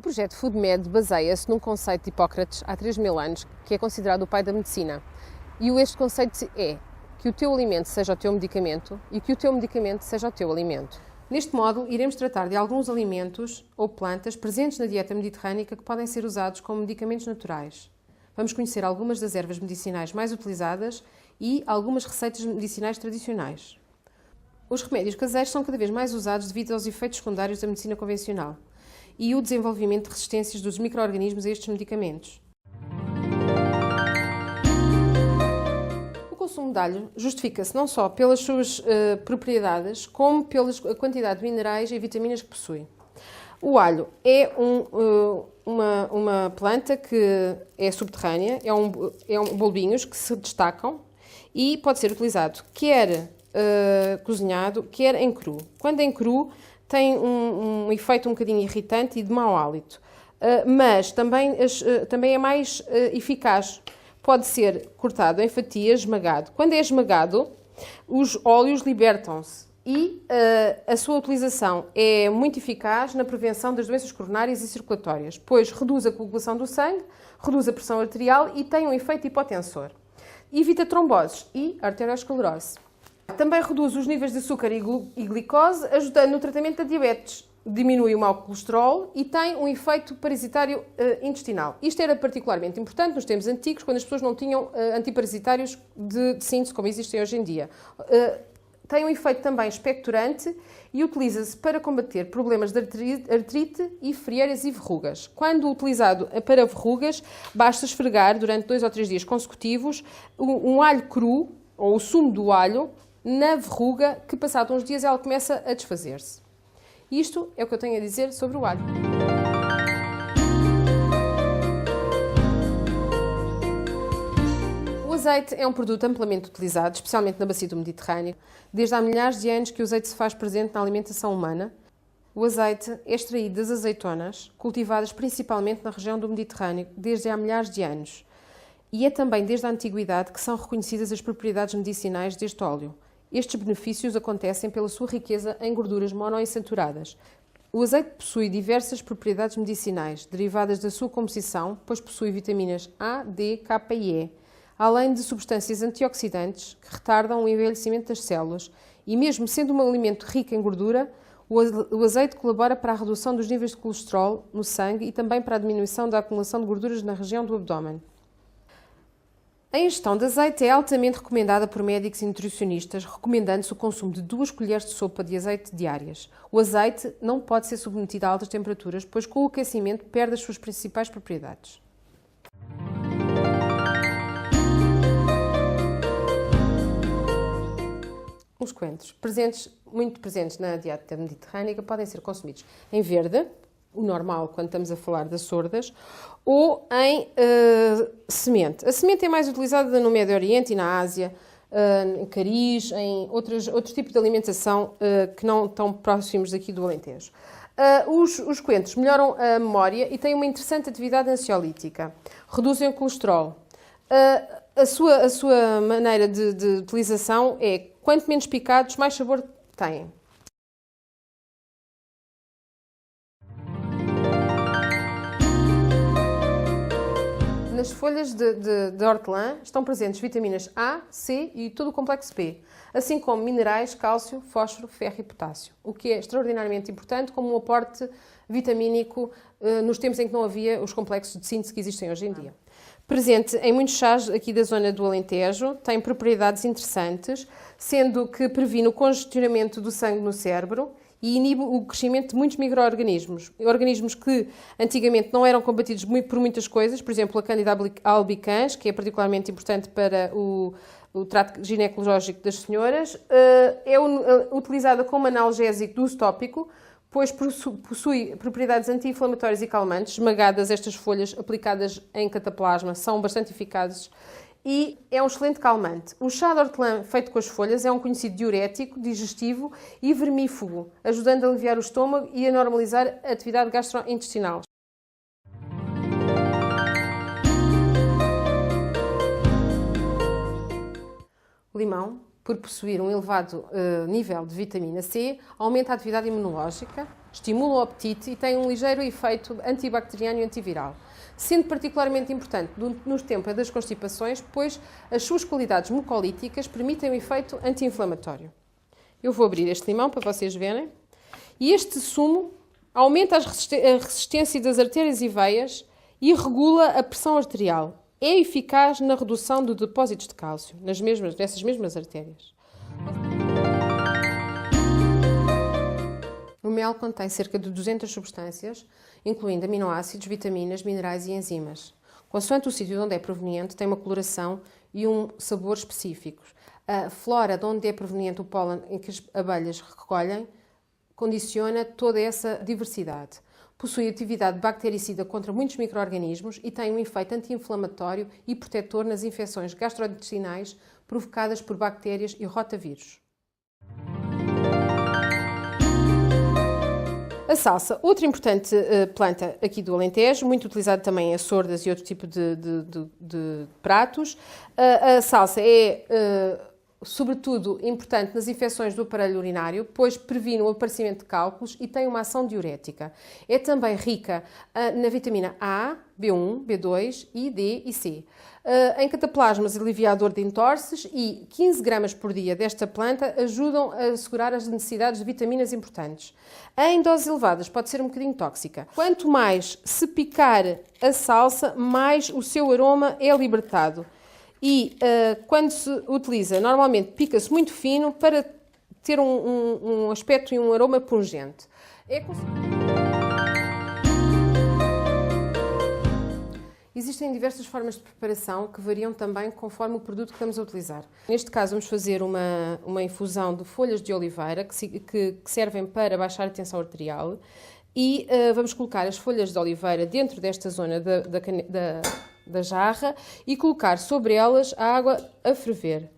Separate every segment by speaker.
Speaker 1: projeto FoodMed baseia-se num conceito de Hipócrates há 3000 anos, que é considerado o pai da medicina. E este conceito é que o teu alimento seja o teu medicamento e que o teu medicamento seja o teu alimento. Neste módulo, iremos tratar de alguns alimentos ou plantas presentes na dieta mediterrânica que podem ser usados como medicamentos naturais. Vamos conhecer algumas das ervas medicinais mais utilizadas e algumas receitas medicinais tradicionais. Os remédios caseiros são cada vez mais usados devido aos efeitos secundários da medicina convencional e o desenvolvimento de resistências dos micro-organismos a estes medicamentos. O consumo de alho justifica-se não só pelas suas propriedades, como pela quantidade de minerais e vitaminas que possui. O alho é uma planta que é subterrânea, é bulbinhos que se destacam e pode ser utilizado quer cozinhado, quer em cru. Quando em cru tem um efeito um bocadinho irritante e de mau hálito, mas também é mais eficaz. Pode ser cortado em fatias, esmagado. Quando é esmagado, os óleos libertam-se e a sua utilização é muito eficaz na prevenção das doenças coronárias e circulatórias, pois reduz a coagulação do sangue, reduz a pressão arterial e tem um efeito hipotensor. Evita tromboses e arteriosclerose. Também reduz os níveis de açúcar e glicose, ajudando no tratamento da diabetes. Diminui o mau colesterol e tem um efeito parasitário intestinal. Isto era particularmente importante nos tempos antigos, quando as pessoas não tinham antiparasitários de síntese, como existem hoje em dia. Tem um efeito também expectorante e utiliza-se para combater problemas de artrite e frieiras e verrugas. Quando utilizado para verrugas, basta esfregar durante 2 ou 3 dias consecutivos um alho cru, ou o sumo do alho, na verruga, que passado uns dias ela começa a desfazer-se. Isto é o que eu tenho a dizer sobre o alho. O azeite é um produto amplamente utilizado, especialmente na bacia do Mediterrâneo. Desde há milhares de anos que o azeite se faz presente na alimentação humana. O azeite é extraído das azeitonas, cultivadas principalmente na região do Mediterrâneo, desde há milhares de anos. E é também desde a antiguidade que são reconhecidas as propriedades medicinais deste óleo. Estes benefícios acontecem pela sua riqueza em gorduras monoinsaturadas. O azeite possui diversas propriedades medicinais, derivadas da sua composição, pois possui vitaminas A, D, K e E, além de substâncias antioxidantes que retardam o envelhecimento das células. E mesmo sendo um alimento rico em gordura, o azeite colabora para a redução dos níveis de colesterol no sangue e também para a diminuição da acumulação de gorduras na região do abdômen. A ingestão de azeite é altamente recomendada por médicos e nutricionistas, recomendando-se o consumo de 2 colheres de sopa de azeite diárias. O azeite não pode ser submetido a altas temperaturas, pois com o aquecimento perde as suas principais propriedades. Os coentros, muito presentes na dieta mediterrânica, podem ser consumidos em verde, o normal quando estamos a falar das sordas, ou em semente. A semente é mais utilizada no Médio Oriente e na Ásia, em cariz, em outros tipos de alimentação que não estão próximos aqui do Alentejo. Os coentros melhoram a memória e têm uma interessante atividade ansiolítica. Reduzem o colesterol. A sua maneira de utilização é, quanto menos picados, mais sabor têm. Nas folhas de hortelã estão presentes vitaminas A, C e todo o complexo B, assim como minerais, cálcio, fósforo, ferro e potássio, o que é extraordinariamente importante como um aporte vitamínico nos tempos em que não havia os complexos de síntese que existem hoje em dia. Presente em muitos chás aqui da zona do Alentejo, tem propriedades interessantes, sendo que previne o congestionamento do sangue no cérebro e inibe o crescimento de muitos micro-organismos. Organismos que antigamente não eram combatidos por muitas coisas, por exemplo, a Candida albicans, que é particularmente importante para o trato ginecológico das senhoras, é utilizada como analgésico do uso tópico, pois possui propriedades anti-inflamatórias e calmantes. Esmagadas, estas folhas aplicadas em cataplasma são bastante eficazes e é um excelente calmante. O chá de hortelã feito com as folhas é um conhecido diurético, digestivo e vermífugo, ajudando a aliviar o estômago e a normalizar a atividade gastrointestinal. O limão, por possuir um elevado nível de vitamina C, aumenta a atividade imunológica, estimulam o apetite e têm um ligeiro efeito antibacteriano e antiviral, sendo particularmente importante no tempo das constipações, pois as suas qualidades mucolíticas permitem um efeito anti-inflamatório. Eu vou abrir este limão para vocês verem. E este sumo aumenta a resistência das artérias e veias e regula a pressão arterial. É eficaz na redução de depósitos de cálcio nessas mesmas artérias. O mel contém cerca de 200 substâncias, incluindo aminoácidos, vitaminas, minerais e enzimas. Consoante o sítio de onde é proveniente, tem uma coloração e um sabor específicos. A flora de onde é proveniente o pólen em que as abelhas recolhem condiciona toda essa diversidade. Possui atividade bactericida contra muitos micro-organismos e tem um efeito anti-inflamatório e protetor nas infecções gastrointestinais provocadas por bactérias e rotavírus. A salsa, outra importante planta aqui do Alentejo, muito utilizada também em açordas e outro tipo de pratos. A salsa é sobretudo importante nas infecções do aparelho urinário, pois previne o aparecimento de cálculos e tem uma ação diurética. É também rica na vitamina A, B1, B2, I, D e C. Em cataplasmas, aliviador de entorses, e 15 gramas por dia desta planta ajudam a assegurar as necessidades de vitaminas importantes. Em doses elevadas pode ser um bocadinho tóxica. Quanto mais se picar a salsa, mais o seu aroma é libertado. E quando se utiliza, normalmente pica-se muito fino para ter um aspecto e um aroma pungente. Existem diversas formas de preparação que variam também conforme o produto que estamos a utilizar. Neste caso vamos fazer uma infusão de folhas de oliveira que servem para baixar a tensão arterial e vamos colocar as folhas de oliveira dentro desta zona da jarra e colocar sobre elas a água a ferver,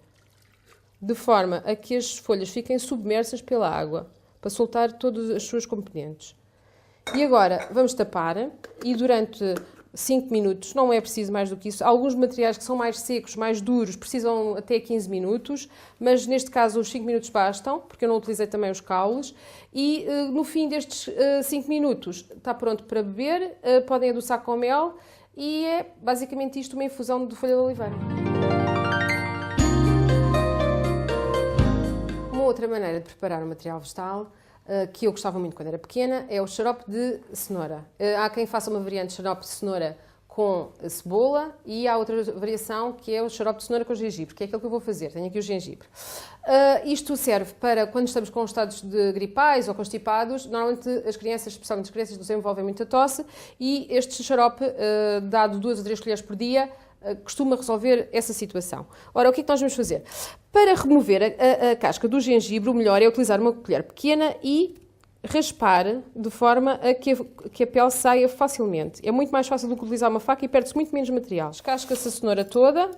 Speaker 1: de forma a que as folhas fiquem submersas pela água, para soltar todas as suas componentes. E agora vamos tapar e durante 5 minutos, não é preciso mais do que isso. Alguns materiais que são mais secos, mais duros, precisam até 15 minutos, mas neste caso os 5 minutos bastam, porque eu não utilizei também os caules. E no fim destes 5 minutos está pronto para beber, podem adoçar com mel e é basicamente isto, uma infusão de folha de oliveira. Uma outra maneira de preparar um material vegetal que eu gostava muito quando era pequena, é o xarope de cenoura. Há quem faça uma variante de xarope de cenoura com cebola e há outra variação que é o xarope de cenoura com gengibre, que é aquilo que eu vou fazer. Tenho aqui o gengibre. Isto serve para quando estamos com estados de gripais ou constipados. Normalmente as crianças, especialmente as crianças, desenvolvem muita tosse e este xarope, dado 2 ou 3 colheres por dia, costuma resolver essa situação. Ora, o que é que nós vamos fazer? Para remover a casca do gengibre, o melhor é utilizar uma colher pequena e raspar de forma a que a pele saia facilmente. É muito mais fácil do que utilizar uma faca e perde-se muito menos material. Descasca-se a cenoura toda,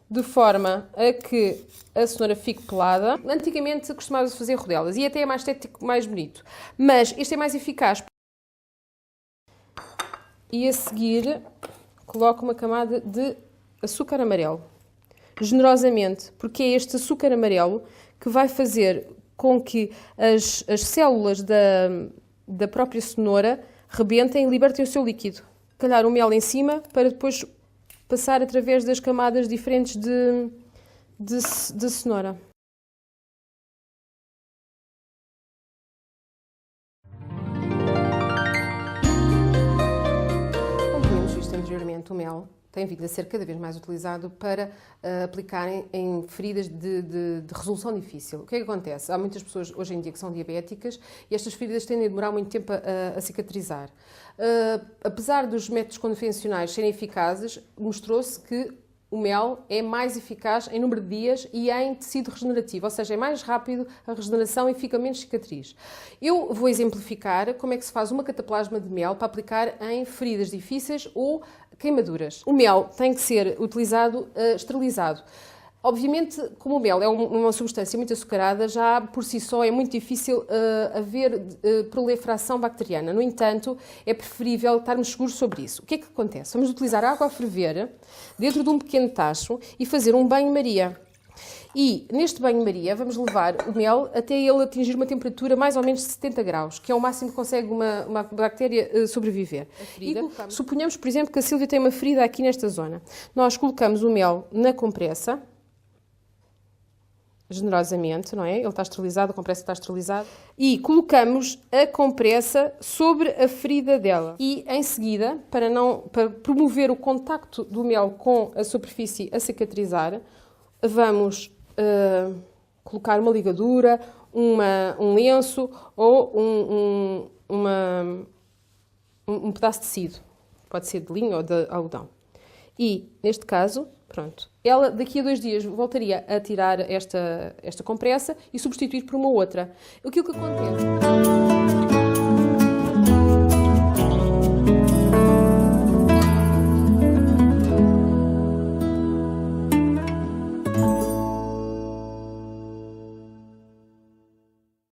Speaker 1: de forma a que a cenoura fique pelada. Antigamente costumava-se fazer rodelas e até é mais estético, mais bonito. Mas este é mais eficaz. E a seguir coloco uma camada de açúcar amarelo, generosamente, porque é este açúcar amarelo que vai fazer com que as células da própria cenoura rebentem e libertem o seu líquido. Calhar o mel em cima para depois passar através das camadas diferentes de cenoura. Anteriormente, o mel tem vindo a ser cada vez mais utilizado para aplicar em feridas de resolução difícil. O que é que acontece? Há muitas pessoas hoje em dia que são diabéticas e estas feridas tendem a demorar muito tempo a cicatrizar. Apesar dos métodos convencionais serem eficazes, mostrou-se que o mel é mais eficaz em número de dias e em tecido regenerativo, ou seja, é mais rápido a regeneração e fica menos cicatriz. Eu vou exemplificar como é que se faz uma cataplasma de mel para aplicar em feridas difíceis ou queimaduras. O mel tem que ser utilizado esterilizado. Obviamente, como o mel é uma substância muito açucarada, já por si só é muito difícil haver proliferação bacteriana. No entanto, é preferível estarmos seguros sobre isso. O que é que acontece? Vamos utilizar água a ferver dentro de um pequeno tacho e fazer um banho-maria E neste banho-maria vamos levar o mel até ele atingir uma temperatura mais ou menos de 70 graus, que é o máximo que consegue uma bactéria sobreviver. E suponhamos, por exemplo, que a Sílvia tem uma ferida aqui nesta zona. Nós colocamos o mel na compressa, generosamente, não é? Ele está esterilizado, a compressa está esterilizada. E colocamos a compressa sobre a ferida dela. E em seguida, para promover o contacto do mel com a superfície a cicatrizar, vamos colocar uma ligadura, um lenço ou um pedaço de tecido. Pode ser de linho ou de algodão. E, neste caso, pronto, ela daqui a 2 dias voltaria a tirar esta compressa e substituir por uma outra. O que acontece?